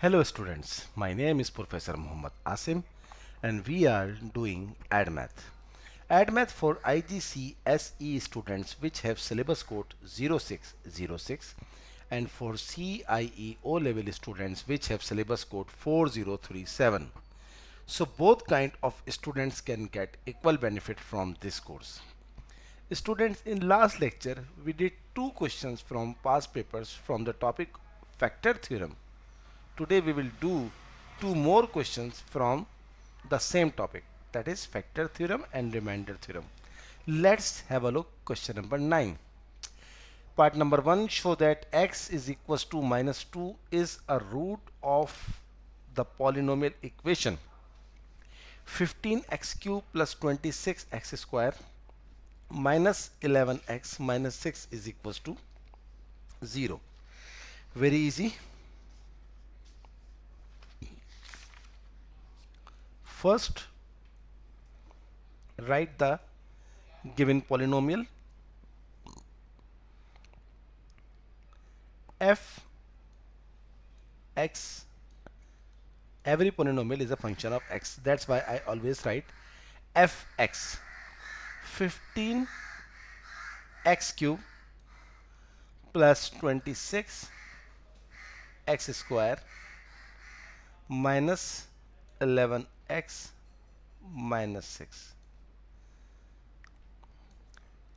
Hello students, my name is Professor Muhammad Asim and we are doing AddMath. AddMath for IGCSE students which have syllabus code 0606 and for CIE O level students which have syllabus code 4037. So both kind of students can get equal benefit from this course. Students, in last lecture we did two questions from past papers from the topic factor theorem. Today we will do two more questions from the same topic, that is factor theorem and remainder theorem. Let's have a look. Question number 9. Part number 1, show that x is equals to minus 2 is a root of the polynomial equation 15x cube plus 26x square minus 11x minus 6 is equals to 0. Very easy. First, write the given polynomial f x. Every polynomial is a function of x. That's why I always write fx. 15x cube plus 26x square minus 11x minus 6.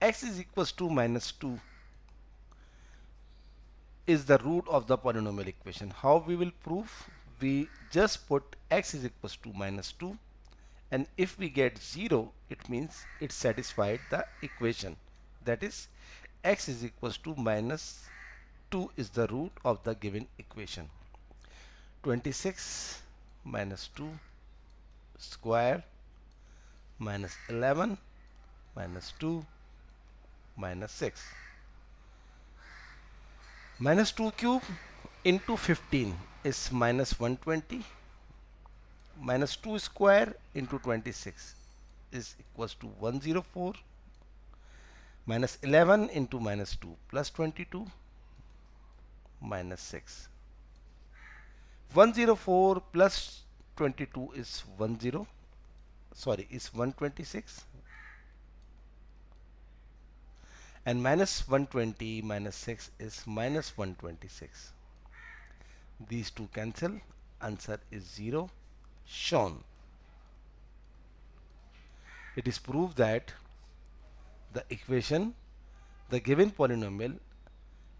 X is equals to minus 2 is the root of the polynomial equation. How we will prove? We just put x is equals to minus 2, and if we get 0, it means it satisfied the equation. That is, x is equals to minus 2 is the root of the given equation. 26 minus 2 square minus 11 minus 2 minus 6. Minus 2 cube into 15 is minus 120. Minus 2 square into 26 is equals to 104. Minus 11 into minus 2 plus 22 minus 6. 104 plus 22 is 126, and minus 120 minus 6 is minus 126. These two cancel, answer is 0 shown. It is proved that the equation, the given polynomial,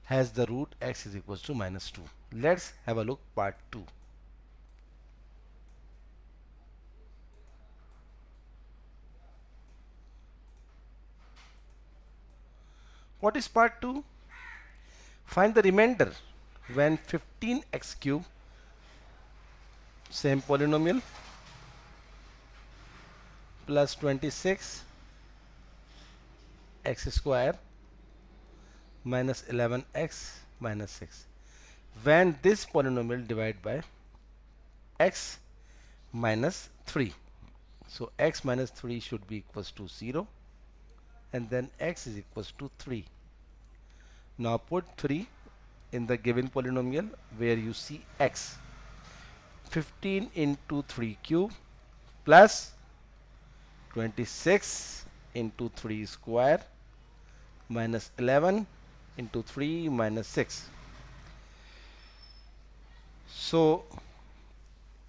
has the root x is equals to minus 2. Let's have a look part 2. What is part 2? Find the remainder when 15x cube, same polynomial, plus 26 x square minus 11x minus 6. When this polynomial divided by x minus 3. So x minus 3 should be equals to 0, and then x is equals to 3. Now put 3 in the given polynomial where you see x. 15 into 3 cube plus 26 into 3 square minus 11 into 3 minus 6. So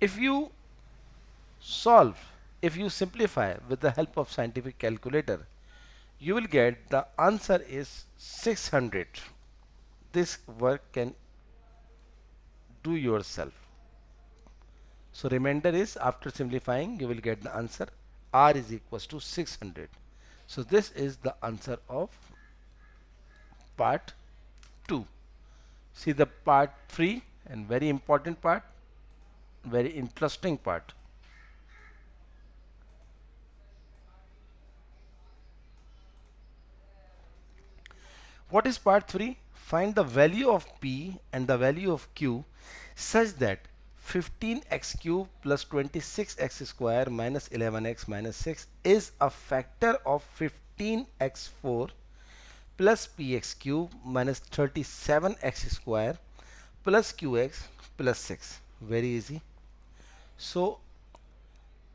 if you solve, if you simplify with the help of scientific calculator, you will get the answer is 600. This work can do yourself. So remainder is, after simplifying, you will get the answer r is equals to 600. So this is the answer of part 2. See the part 3, and very important part, very interesting part. What is part 3? Find the value of p and the value of q such that 15x cube plus 26x square minus 11x minus 6 is a factor of 15x4 plus px cube minus 37x square plus qx plus 6. Very easy. So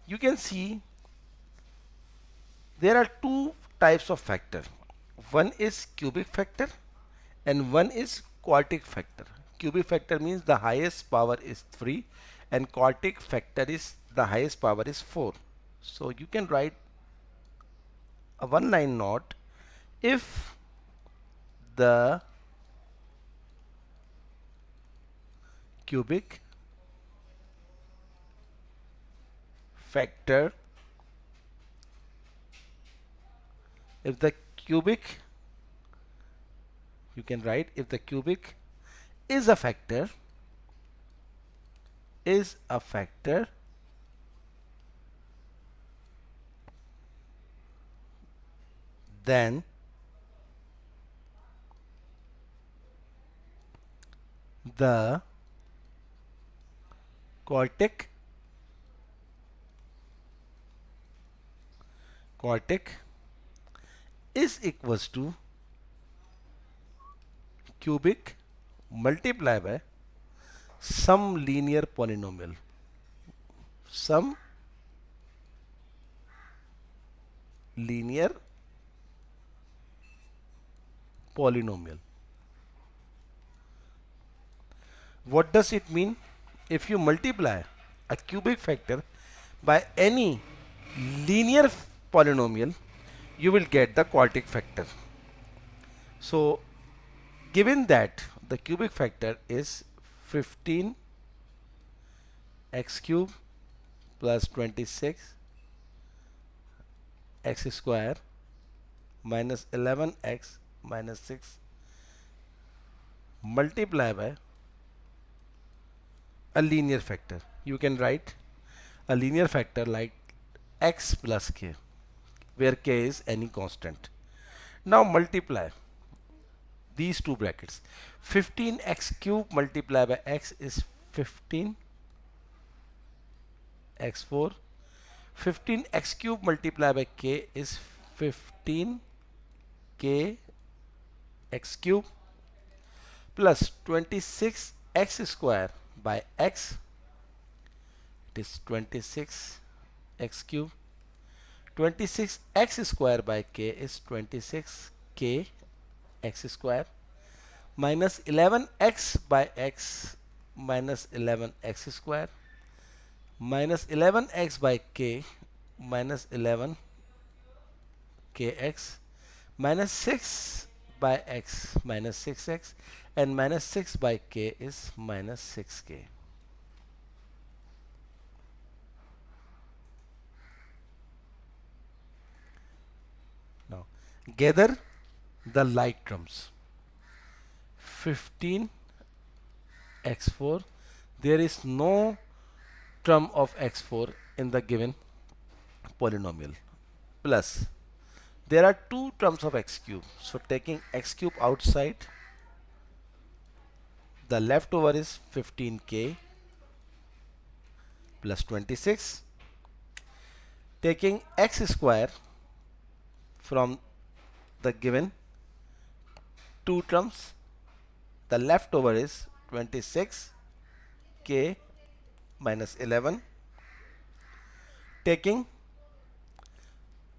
you can see there are two types of factor. One is cubic factor and one is quartic factor. Cubic factor means the highest power is 3 and quartic factor is the highest power is 4. So you can write a one line note: if the cubic factor, if the cubic, you can write if the cubic is a factor, is a factor, then the quartic is equals to cubic multiplied by some linear polynomial, some linear polynomial. What does it mean? If you multiply a cubic factor by any linear polynomial, you will get the quartic factor. So given that the cubic factor is 15 x cube plus 26 x square minus 11x minus 6 multiply by a linear factor. You can write a linear factor like x plus k, where k is any constant. Now multiply these two brackets. 15x cube multiplied by x is 15 x4. 15x cube multiplied by k is 15 k x cube plus 26 x square by x, it is 26 x cube. 26 x square by k is 26 k x square minus 11x by x minus 11x square minus 11x by k minus 11 kx minus 6 by x minus 6x and minus 6 by k is minus 6k. Now gather the like terms. 15 x4, there is no term of x4 in the given polynomial, plus there are two terms of x cube. So taking x cube outside, the leftover is 15k plus 26. Taking x square from the given two terms, the leftover is 26k minus 11. Taking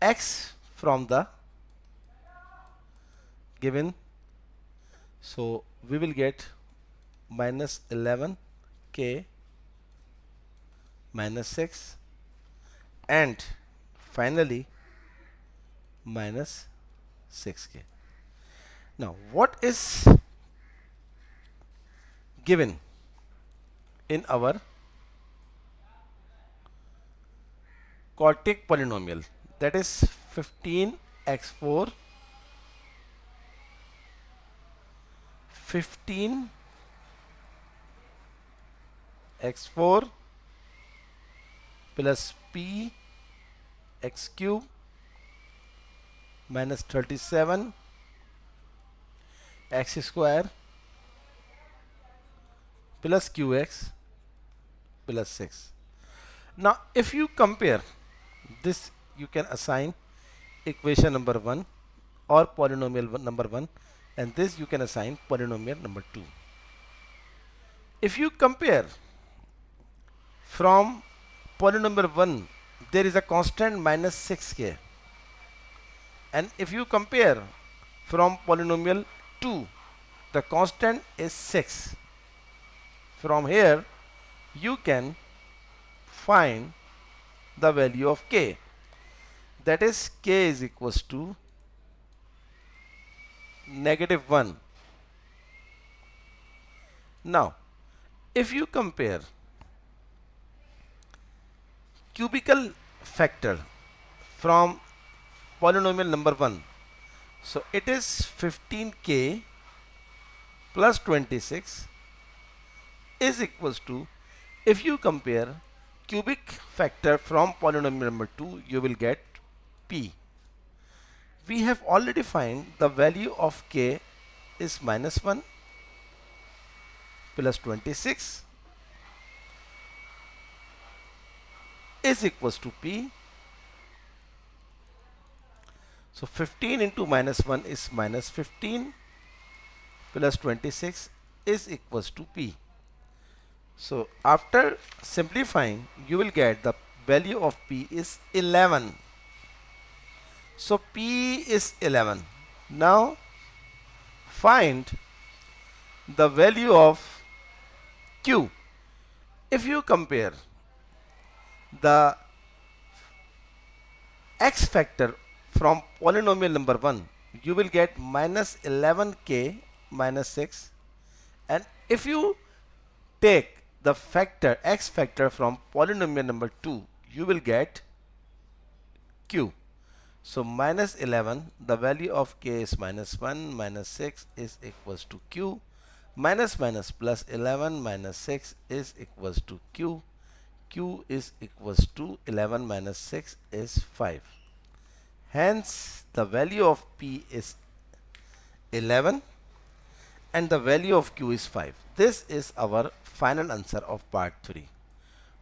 x from the given, so we will get minus 11k minus 6 and finally minus 6k. Now what is given in our quartic polynomial? That is 15x4, 15x4 plus p x cube minus 37 x square plus qx plus 6. Now if you compare this, you can assign equation number 1 or polynomial number 1, and this you can assign polynomial number 2. If you compare from polynomial 1 there is a constant minus 6k, and if you compare from polynomial 2 the constant is 6. From here you can find the value of k, that is k is equals to -1. Now if you compare cubical factor from polynomial number 1, so it is 15k plus 26 is equals to, if you compare cubic factor from polynomial number 2 you will get p. We have already find the value of k is -1 plus 26 is equals to p. So 15 into -1 is -15 plus 26 is equals to p. So after simplifying you will get the value of p is 11. So p is 11. Now find the value of q. If you compare the x factor from polynomial number 1 you will get -11k minus 6, and if you take the factor x factor from polynomial number 2 you will get q. So -11, the value of k is -1 minus 6 is equals to q, minus minus plus 11 minus 6 is equals to q. Q is equals to 11 minus 6 is 5. Hence the value of p is 11 and the value of q is 5. This is our final answer of part 3.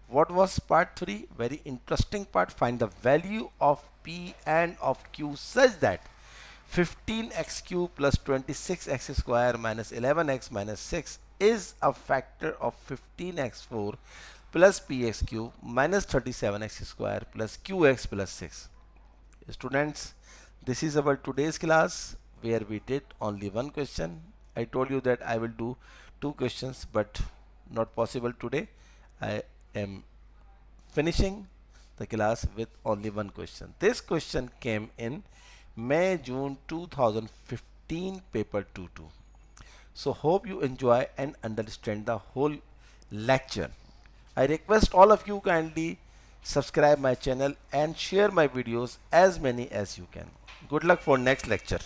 What was part 3? Very interesting part. Find the value of p and of q such that 15x cube plus 26x square minus 11x minus 6 is a factor of 15x4 plus px cube minus 37x square plus qx plus 6. Students, this is our today's class where we did only one question. I told you that I will do two questions, but not possible today. I am finishing the class with only one question. This question came in May-June 2015 paper 2-2. So hope you enjoy and understand the whole lecture. I request all of you kindly subscribe my channel and share my videos as many as you can. Good luck for next lecture.